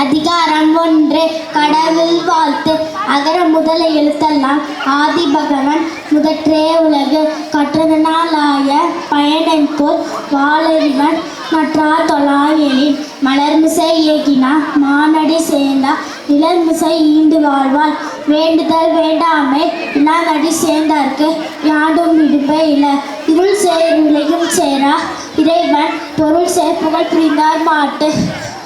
அதிகாரம் 1 கடவுள் வாழ்த்து. அகர முதல எழுத்தெல்லாம் ஆதி பகவன் முதற்றே உலகு. கற்றதனாலாய பயனென்போர் வாழறிவன் மற்றார் தொழாயெனின். மலர்மிசை ஏகினா மானடி சேர்ந்தா நிலர்மிசை ஈண்டு வாழ்வாள். வேண்டுதல் வேண்டாமை இல்லாதடி சேர்ந்தார்க்கு யாண்டும் விடுப்பே இல. இருள் சேர் விளையும் சேரா இறைவன் பொருள் சேர் புகழ் புரிந்தார் மாட்டு.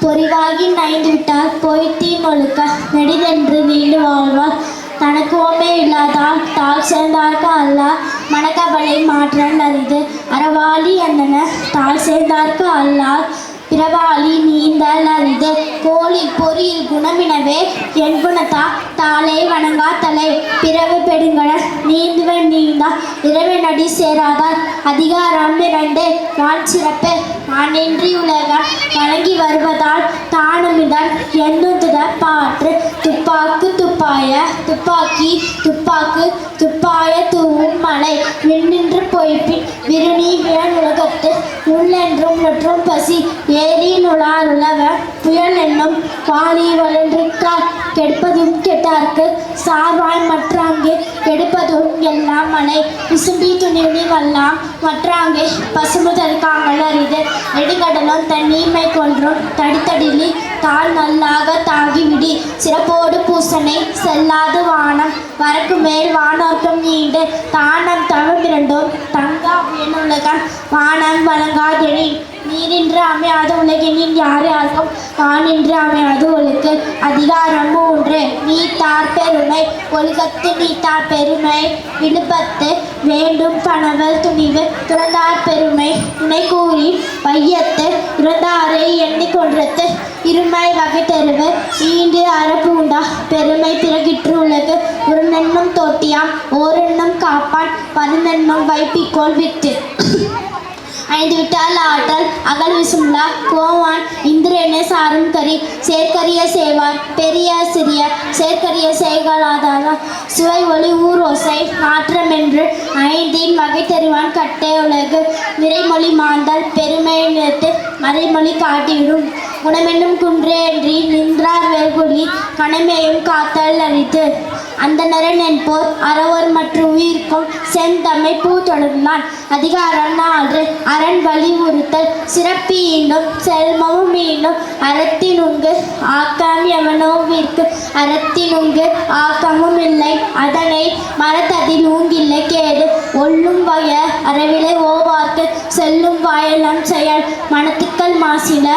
பொறிவாகி நைந்து விட்டால் பொய்த்தீன் ஒழுக்க நெடிதென்று நீண்டு வாழ்வாள். தனக்கு ஓமே இல்லாதால் தாழ் சேர்ந்தார்க்கு அல்லா மனக்கவலை மாற்றல் அரிது. அறவாளி என்னென்ன தாழ் சேர்ந்தார்க்கு அல்லால் பிறவாளி நீந்தல் அரிது. கோழில் பொறியில் குணமினவே என் குணத்தா தாளே வணங்கா தலை. பிறவு பெடுங்கடல் நீந்துவன் நீந்தா இறைவனடி சேராதால். அதிகாரம் 2 வான் சிறப்பு. வானின்றி உலகம் வழங்கி வருவதால் தானுமிதன் எண்ணுதுத பாற்று. துப்பாக்கு துப்பாய துப்பாக்கி துப்பாக்கு துப்பாய தூவும் மலை. விண்ணின்று பொய்ப்பின் விருணி வியன் உலகத்து உள்ளென்றும் நொற்றும் பசி. ஏரி நுழார் உலவன் புயல் என்னும் வாலி வளன்றிருக்கார். கெடுப்பதும் கெட்டார்க்கு சார்வாய் மற்றாங்கே கெடுப்பதும் எல்லாம் மலை. விசும்பி துணிவி வல்லாம் மற்றாங்கே பசுமுதல் காங்கல் அரிது. நெடுங்கடலும் தன் நீமை கொன்றும் தடித்தடிலி தாழ் நல்லாக தாங்கிவிடி. சிறப்போடு பூசனை செல்லாது வானம் வரக்கு மேல் வானோர்க்கம் நீண்டு. தானம் தவமிரண்டும் தங்கா உலகம் வானம் வழங்காதெனின். நீரின்று அமையாத உலகெனின் யார் யாருக்கும் வானின்று அமையாது ஒழுக்கு. அதிகாரம் 3 நீத்தார் பெருமை. ஒழுகத்து நீத்தார் பெருமை விழுப்பத்து வேண்டும் பணவல் துணிவு. துறந்தார் பெருமை துணை கூறி வையத்து இறந்தாரை எண்ணிக்கொன்றத்து. இருமை வகை தெருவு ஈண்டு அறப்பூண்டா பெருமை பிறகிற்று உலகு. உருநென்னும் தோட்டியாம் ஓரென்னும் காப்பான் பருந்தென்னும் வைப்பிக்கோள் வித்து. 5 விட்டால் ஆற்றல் அகல் விசும்லா கோவான் இந்திரனே சாரும் கறி. சேர்க்கரிய சேவான் பெரிய சிறிய சேர்க்கரிய செய்களாதாரா. சுவை ஒளி ஊர் ஓசை நாற்றமென்று 5 வகை தெருவான் கட்டே உலகு. விரைமொழி மாந்தல் பெருமை நிறுத்து மறைமொழி காட்டிவிடும். குணமென்னும் குன்றேன்றி நின்றார் வேர்கொலி கணமேயும் காத்தல் அளித்து. அந்த நரன் என்போர் அறவோர் மற்றும் உயிர்க்கும் செந்தமை பூ தொடர்ந்தான். அதிகாரம் 4 அரண் வலியுறுத்தல். சிறப்பு ஈண்டும் செல்வமும் ஈண்டும் அறத்தினுங்கு ஆக்கம் எவனோவிற்கு. அறத்தினுங்கு ஆக்கமும் இல்லை அதனை மரத்ததில் ஊங்கில்லை கேடு. ஒல்லும் வய அறவிலை ஓவார்க்கு செல்லும் வாயலம் செயல். மனத்துக்கள் மாசில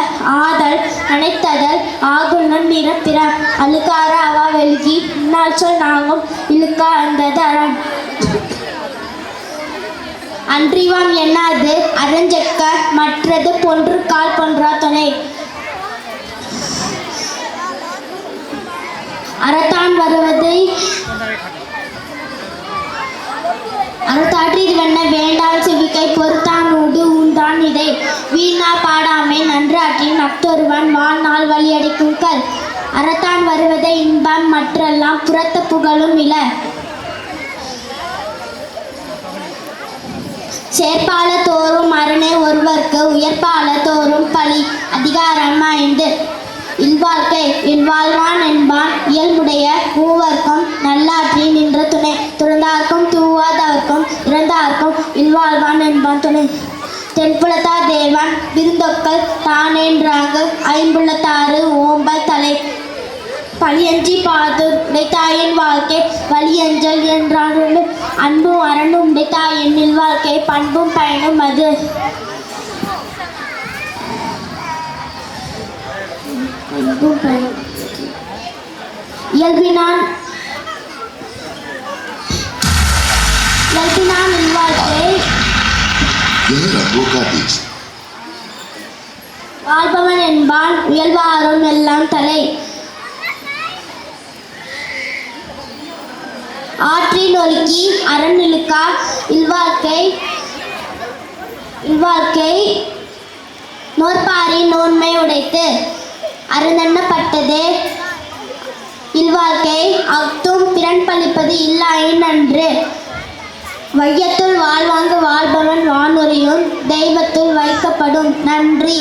ஆதல் அனைத்ததல் ஆகுணன் நிறப்பிற. அழுக்கார அவா வெல்கி இந்நாள் சொல் நாங்கும் இழுக்கா அந்தது அரண். அன்றிவாம் எண்ணாது அரஞ்சக்க மற்றது பொன்று கால் பொன்றா துணை. அறத்தான் வருவதை அறத்தாற்றி வெண்ண வேண்டால் செவிக்கை பொறுத்தான் ஊடு ஊந்தான் இதை. வீணா பாடாமை நன்றாற்றி நட்டொருவன் வாழ்நாள் வழியடிக்கும் கல். அறத்தான் வருவதை இன்பம் மற்றெல்லாம் புறத்த புகழும் இல. சேர்ப்பால தோறும் அரணே ஒருவர்க்கு உயர்ப்பால தோறும் பழி. அதிகாரம் 5 இல்வாழ்க்கை. இல்வாழ்வான் என்பான் இயல்புடைய மூவர்க்கும் நல்லாற்றி நின்ற துணை. துறந்தார்க்கும் தூவாதவர்க்கும் இறந்தார்க்கும் இல்வாழ்வான் என்பான் துணை. தென்புலத்தார் தேவன் விருந்தொக்கல் தானேன்றாங்கு. ஐம்புலத்தாறு ஓம்பல் தலை. பழியஞ்சி பாது உடைத்தாயின் வாழ்க்கை வழியஞ்சல் என்றான். அன்பும் அரணும் உடைத்தாயின் இல்வாழ்க்கை பண்பும் பயனும் அது. இயல்பினான் இல்வாழ்க்கை வாழ்பவன் என்பான் இயல்பாரும் எல்லாம் தலை. ஆற்றின் ஒழுக்கி அரண் இழுக்கா இல்வாழ்க்கை நோற்பாரின் நோன்மை உடைத்து. அருந்தென்னப்பட்டதே இல்வாழ்க்கை அத்தும் பிறன் பழிப்பது இல்லாயின் நன்று. வையத்துள் வாழ்வாங்கு வாழ்பவன் வானுரையும் தெய்வத்துள் வைக்கப்படும். நன்றி.